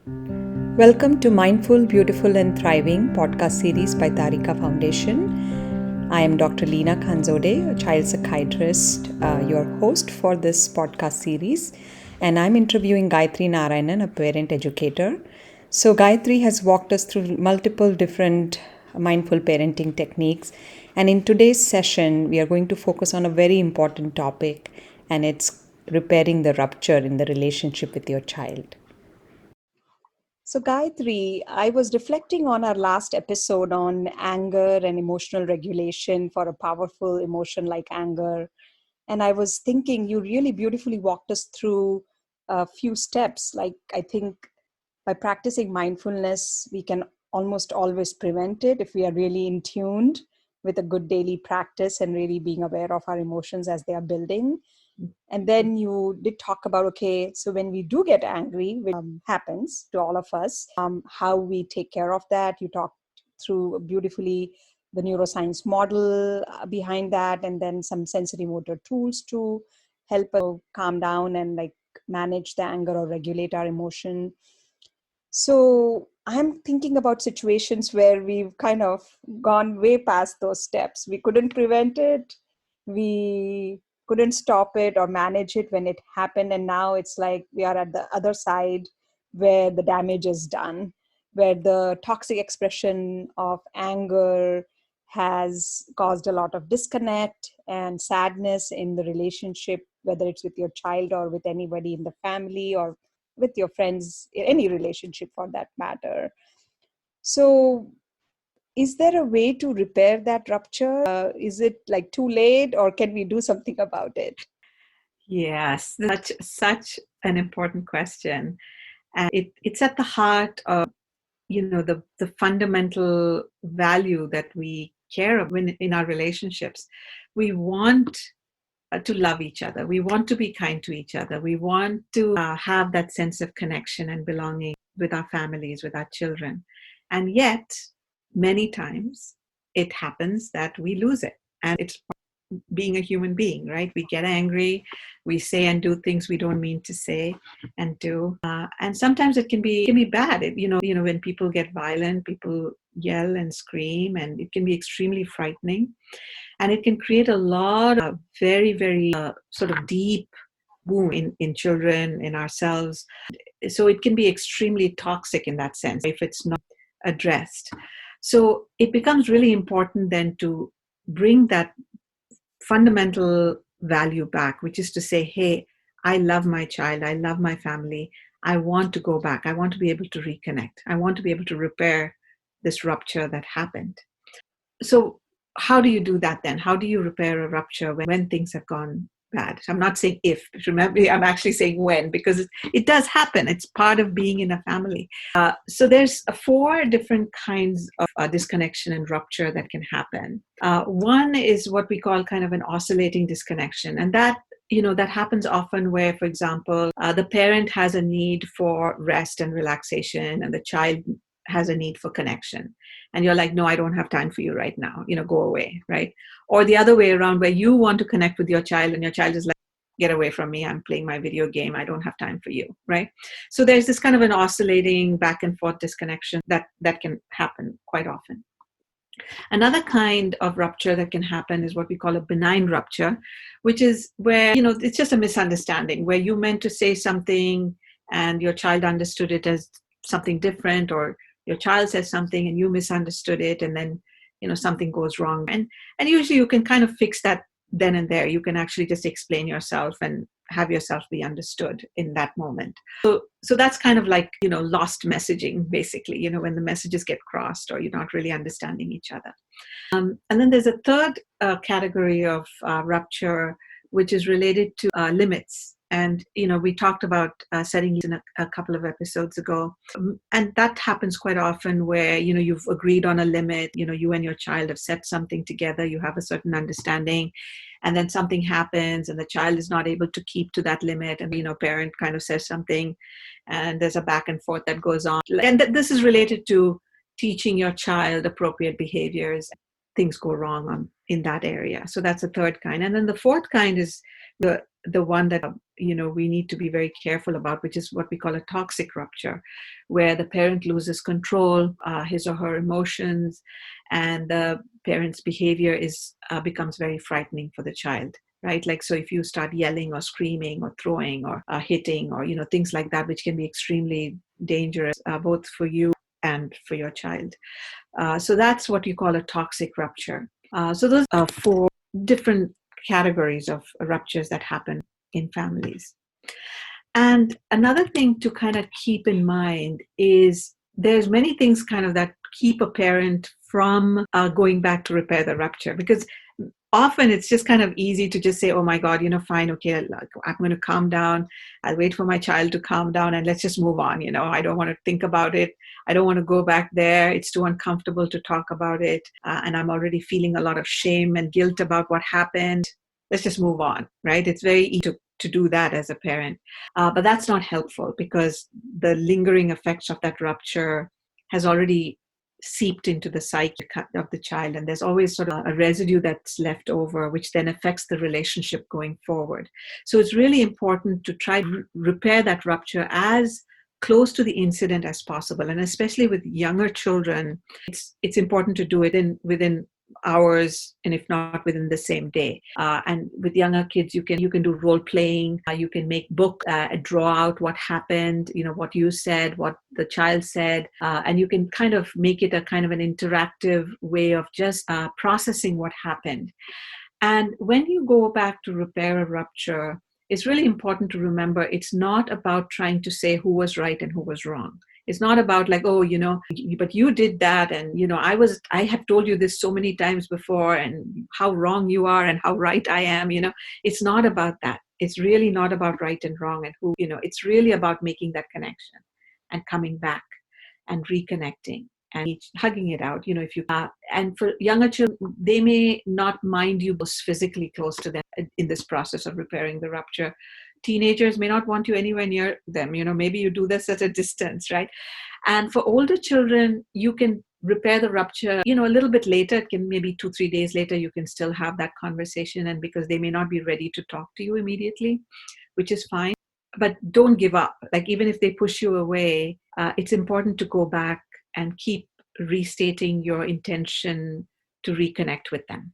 Welcome to Mindful, Beautiful and Thriving podcast series by Tarika Foundation. I am Dr. Leena Khanzode, a child psychiatrist, your host for this podcast series. And I'm interviewing Gayathri Narayanan, a parent educator. So, Gayathri has walked us through multiple different mindful parenting techniques. And in today's session, we are going to focus on a very important topic, and it's repairing the rupture in the relationship with your child. So, Gayatri, I was reflecting on our last episode on anger and emotional regulation for a powerful emotion like anger. And I was thinking you really beautifully walked us through a few steps. Like, I think by practicing mindfulness, we can almost always prevent it if we are really in tuned with a good daily practice and really being aware of our emotions as they are building. And then you did talk about, okay, so when we do get angry, which happens to all of us, how we take care of that. You talked through beautifully the neuroscience model behind that, and then some sensory motor tools to help us calm down and like manage the anger or regulate our emotion. So I'm thinking about situations where we've kind of gone way past those steps. We couldn't prevent it. We couldn't stop it or manage it when it happened. And now it's like we are at the other side where the damage is done, where the toxic expression of anger has caused a lot of disconnect and sadness in the relationship, whether it's with your child or with anybody in the family or with your friends, any relationship for that matter. So, is there a way to repair that rupture? Is it like too late, or can we do something about it? Yes, that's such an important question. And it's at the heart of, the fundamental value that we care of in our relationships. We want to love each other. We want to be kind to each other. We want to have that sense of connection and belonging with our families, with our children. And yet, many times, it happens that we lose it. And it's being a human being, right? We get angry, we say and do things we don't mean to say and do, and sometimes it can be bad. When people get violent, people yell and scream, and it can be extremely frightening, and it can create a lot of very, very sort of deep wound in children, in ourselves. So it can be extremely toxic in that sense if it's not addressed. So it becomes really important then to bring that fundamental value back, which is to say, hey, I love my child, I love my family, I want to go back, I want to be able to reconnect, I want to be able to repair this rupture that happened. So how do you do that then? How do you repair a rupture when things have gone bad? I'm not saying if, remember, I'm actually saying when, because it does happen. It's part of being in a family. So there's 4 different kinds of disconnection and rupture that can happen. One is what we call kind of an oscillating disconnection. And that happens often where, for example, the parent has a need for rest and relaxation, and the child has a need for connection. And you're like, no, I don't have time for you right now, go away, right? Or the other way around, where you want to connect with your child and your child is like, get away from me, I'm playing my video game, I don't have time for you, right? So there's this kind of an oscillating back and forth disconnection that can happen quite often. Another kind of rupture that can happen is what we call a benign rupture, which is where, it's just a misunderstanding, where you meant to say something and your child understood it as something different, or your child says something and you misunderstood it, and then something goes wrong, and usually you can kind of fix that then and there. You can actually just explain yourself and have yourself be understood in that moment. So that's kind of like lost messaging, basically, when the messages get crossed or you're not really understanding each other. And then there's a third category of rupture, which is related to limits. And, we talked about setting in a couple of episodes ago. And that happens quite often where, you've agreed on a limit, you and your child have set something together, you have a certain understanding, and then something happens and the child is not able to keep to that limit. And, parent kind of says something and there's a back and forth that goes on. And this is related to teaching your child appropriate behaviors. Things go wrong in that area. So that's the third kind. And then the fourth kind is the one that we need to be very careful about, which is what we call a toxic rupture, where the parent loses control, his or her emotions, and the parent's behavior becomes very frightening for the child. Right? Like, so if you start yelling or screaming or throwing or hitting or things like that, which can be extremely dangerous, both for you and for your child. So that's what you call a toxic rupture. So those are four different categories of ruptures that happen in families. And another thing to kind of keep in mind is there's many things kind of that keep a parent from going back to repair the rupture, because often it's just kind of easy to just say, oh my God, fine, okay, I'm going to calm down. I'll wait for my child to calm down and let's just move on. I don't want to think about it. I don't want to go back there. It's too uncomfortable to talk about it. And I'm already feeling a lot of shame and guilt about what happened. Let's just move on, right? It's very easy to do that as a parent. But that's not helpful, because the lingering effects of that rupture has already seeped into the psyche of the child, and there's always sort of a residue that's left over, which then affects the relationship going forward. So it's really important to try to repair that rupture as close to the incident as possible, and especially with younger children, it's important to do it within hours, and if not within the same day. And with younger kids, you can do role playing. You can make book, draw out what happened, what you said, what the child said, and you can kind of make it a kind of an interactive way of just processing what happened. And when you go back to repair a rupture, it's really important to remember it's not about trying to say who was right and who was wrong. It's not about like, oh, but you did that. And, I have told you this so many times before, and how wrong you are and how right I am. It's not about that. It's really not about right and wrong and who, it's really about making that connection and coming back and reconnecting and hugging it out. If you, and for younger children, they may not mind you physically close to them in this process of repairing the rupture. Teenagers may not want you anywhere near them. Maybe you do this at a distance, right? And for older children, you can repair the rupture, a little bit later. It can maybe 2-3 days later, you can still have that conversation. And because they may not be ready to talk to you immediately, which is fine, but don't give up. Like, even if they push you away, it's important to go back and keep restating your intention to reconnect with them.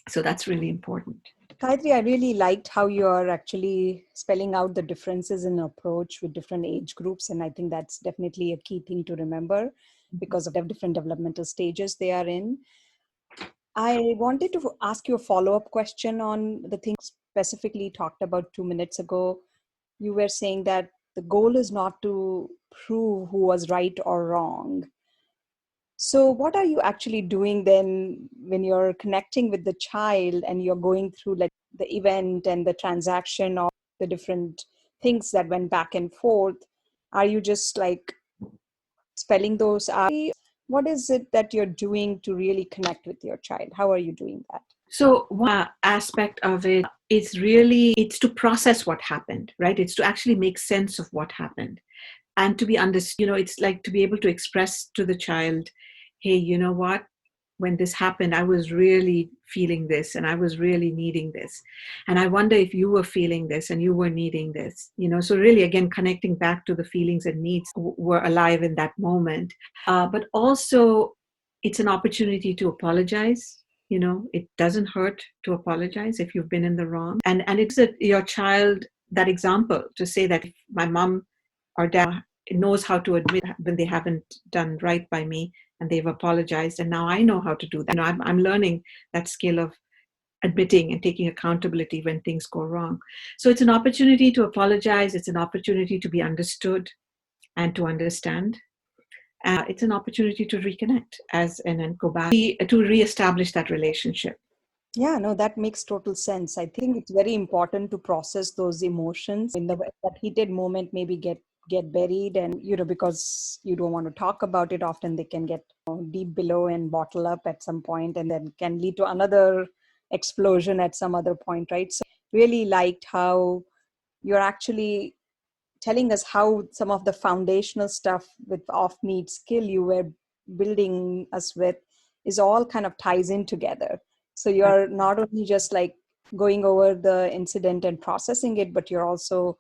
So that's really important. Gayathri, I really liked how you're actually spelling out the differences in approach with different age groups. And I think that's definitely a key thing to remember because of the different developmental stages they are in. I wanted to ask you a follow-up question on the things specifically talked about 2 minutes ago. You were saying that the goal is not to prove who was right or wrong. So what are you actually doing then when you're connecting with the child and you're going through like the event and the transaction of the different things that went back and forth? Are you just like spelling those out? What is it that you're doing to really connect with your child? How are you doing that? So one aspect of it is really, it's to process what happened, right? It's to actually make sense of what happened. And to be understood, it's like to be able to express to the child, hey, you know what? When this happened, I was really feeling this and I was really needing this. And I wonder if you were feeling this and you were needing this, so really, again, connecting back to the feelings and needs were alive in that moment. But also, it's an opportunity to apologize. It doesn't hurt to apologize if you've been in the wrong. And it's your child that example to say that if my mom or dad knows how to admit when they haven't done right by me and they've apologized, and now I know how to do that. I'm learning that skill of admitting and taking accountability when things go wrong. So it's an opportunity to apologize. It's an opportunity to be understood and to understand. It's an opportunity to reconnect and then go back to reestablish that relationship. Yeah, no, that makes total sense. I think it's very important to process those emotions in that heated moment, maybe get buried, and because you don't want to talk about it, often they can get deep below and bottle up at some point, and then can lead to another explosion at some other point, right? So really liked how you're actually telling us how some of the foundational stuff with off-need skill you were building us with is all kind of ties in together. So you're not only just like going over the incident and processing it, but you're also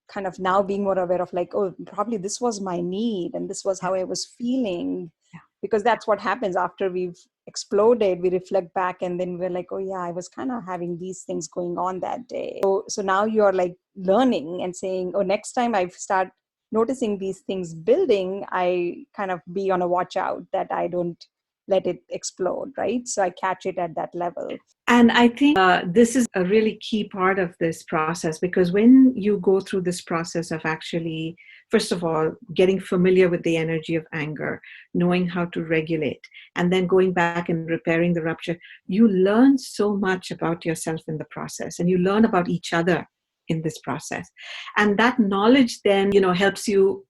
kind of now being more aware of like, oh, probably this was my need and this was how I was feeling. Yeah. Because that's what happens after we've exploded. We reflect back and then we're like, oh yeah, I was kind of having these things going on that day. So now you're like learning and saying, oh, next time I start noticing these things building, I kind of be on a watch out that I don't let it explode, right? So I catch it at that level. And I think this is a really key part of this process, because when you go through this process of actually, first of all, getting familiar with the energy of anger, knowing how to regulate, and then going back and repairing the rupture, you learn so much about yourself in the process, and you learn about each other in this process. And that knowledge then, helps you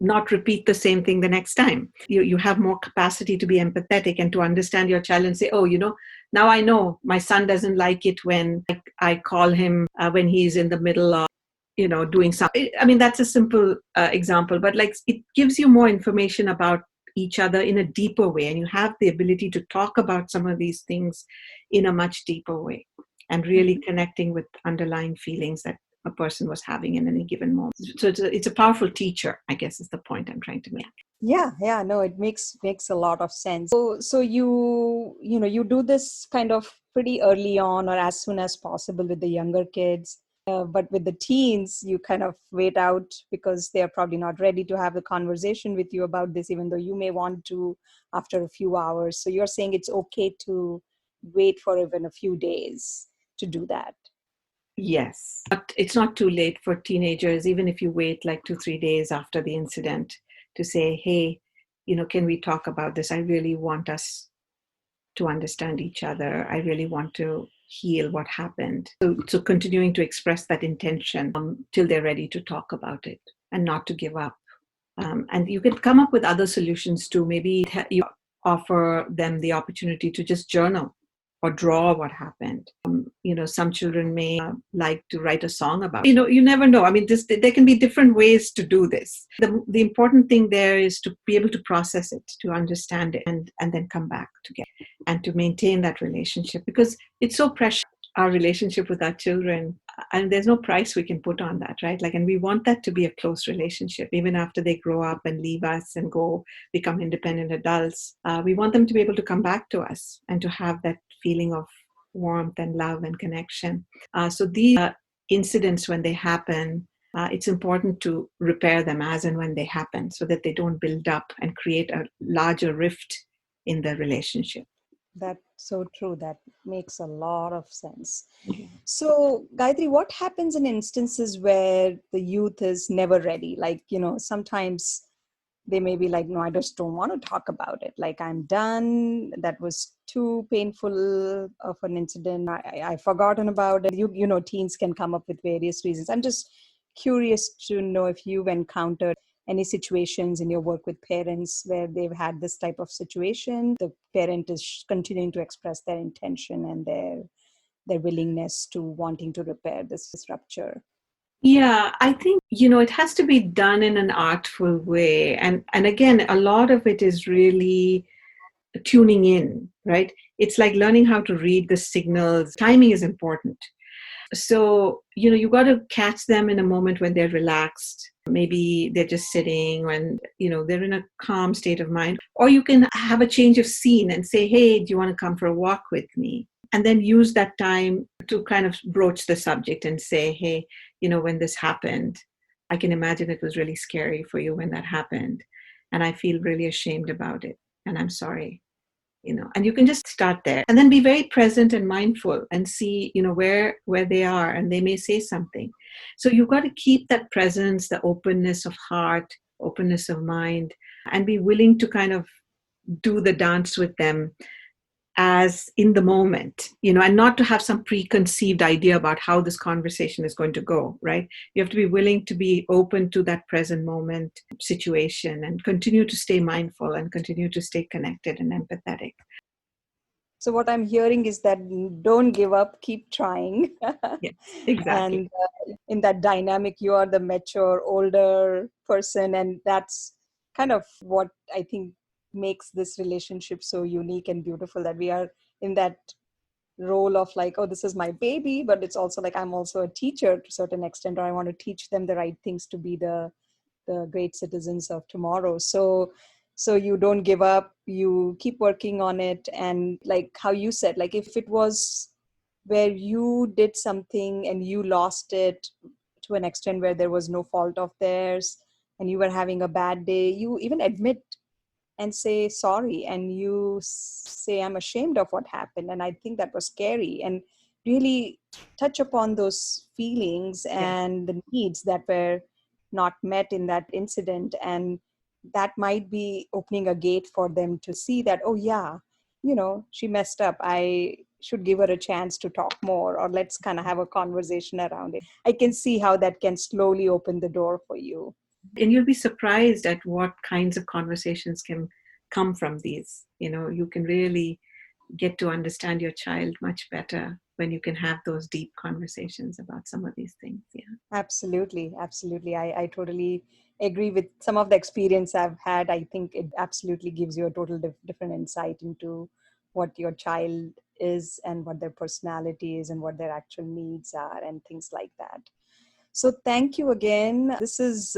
not repeat the same thing the next time. You have more capacity to be empathetic and to understand your child and say, oh, now I know my son doesn't like it when I call him when he's in the middle of doing something. I mean, that's a simple example, but like it gives you more information about each other in a deeper way, and you have the ability to talk about some of these things in a much deeper way, and really connecting with underlying feelings that a person was having in any given moment. So it's a powerful teacher, I guess, is the point I'm trying to make. Yeah, no, it makes a lot of sense. So you do this kind of pretty early on or as soon as possible with the younger kids. But with the teens, you kind of wait out because they're probably not ready to have the conversation with you about this, even though you may want to after a few hours. So you're saying it's okay to wait for even a few days to do that. Yes. But it's not too late for teenagers, even if you wait like 2-3 days after the incident to say, hey, can we talk about this? I really want us to understand each other. I really want to heal what happened. So continuing to express that intention till they're ready to talk about it and not to give up. And you can come up with other solutions too. Maybe you offer them the opportunity to just journal or draw what happened. Some children may like to write a song about it. You never know. I mean, there can be different ways to do this. The important thing there is to be able to process it, to understand it, and then come back together and to maintain that relationship, because it's so precious, our relationship with our children, and there's no price we can put on that, right? Like, and we want that to be a close relationship even after they grow up and leave us and go become independent adults. We want them to be able to come back to us and to have that feeling of warmth and love and connection. So these incidents, when they happen, it's important to repair them as and when they happen, so that they don't build up and create a larger rift in the relationship. That's so true. That makes a lot of sense. So, Gayatri, what happens in instances where the youth is never ready? Like, sometimes they may be like, no, I just don't want to talk about it. Like, I'm done. That was too painful of an incident. I've forgotten about it. Teens can come up with various reasons. I'm just curious to know if you've encountered any situations in your work with parents where they've had this type of situation. The parent is continuing to express their intention and their willingness to wanting to repair this rupture. Yeah, I think, it has to be done in an artful way. And again, a lot of it is really tuning in, right? It's like learning how to read the signals. Timing is important. So, you got to catch them in a moment when they're relaxed. Maybe they're just sitting and, they're in a calm state of mind. Or you can have a change of scene and say, hey, do you want to come for a walk with me? And then use that time to kind of broach the subject and say, hey, when this happened, I can imagine it was really scary for you when that happened. And I feel really ashamed about it. And I'm sorry. And you can just start there and then be very present and mindful and see, where they are, and they may say something. So you've got to keep that presence, the openness of heart, openness of mind, and be willing to kind of do the dance with them as in the moment, and not to have some preconceived idea about how this conversation is going to go, right? You have to be willing to be open to that present moment situation and continue to stay mindful and continue to stay connected and empathetic. So what I'm hearing is that don't give up, keep trying. Yes, exactly. And in that dynamic, you are the mature, older person. And that's kind of what I think makes this relationship so unique and beautiful, that we are in that role of like, oh, this is my baby, but it's also like I'm also a teacher to a certain extent, or I want to teach them the right things to be the great citizens of tomorrow. So you don't give up, you keep working on it. And like how you said, like if it was where you did something and you lost it to an extent where there was no fault of theirs and you were having a bad day, you even admit and say sorry, and you say, I'm ashamed of what happened and I think that was scary, and really touch upon those feelings Yes. and the needs that were not met in that incident. And that might be opening a gate for them to see that, oh yeah, she messed up, I should give her a chance to talk more, or let's kind of have a conversation around it. I can see how that can slowly open the door for you. And you'll be surprised at what kinds of conversations can come from these. You can really get to understand your child much better when you can have those deep conversations about some of these things. Yeah. Absolutely, absolutely. I totally agree with some of the experience I've had. I think it absolutely gives you a total different insight into what your child is and what their personality is and what their actual needs are and things like that. So thank you again. This is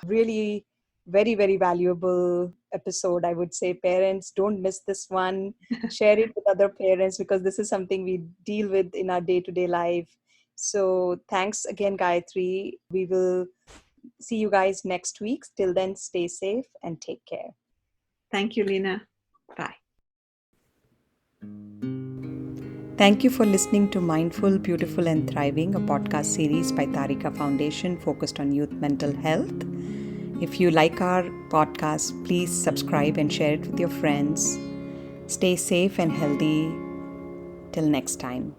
really very, very valuable episode. I would say parents, don't miss this one. Share it with other parents because this is something we deal with in our day-to-day life. So thanks again, Gayatri. We will see you guys next week. Till then, stay safe and take care. Thank you, Leena. Bye. Thank you for listening to Mindful, Beautiful and Thriving, a podcast series by Tarika Foundation focused on youth mental health. If you like our podcast, please subscribe and share it with your friends. Stay safe and healthy. Till next time.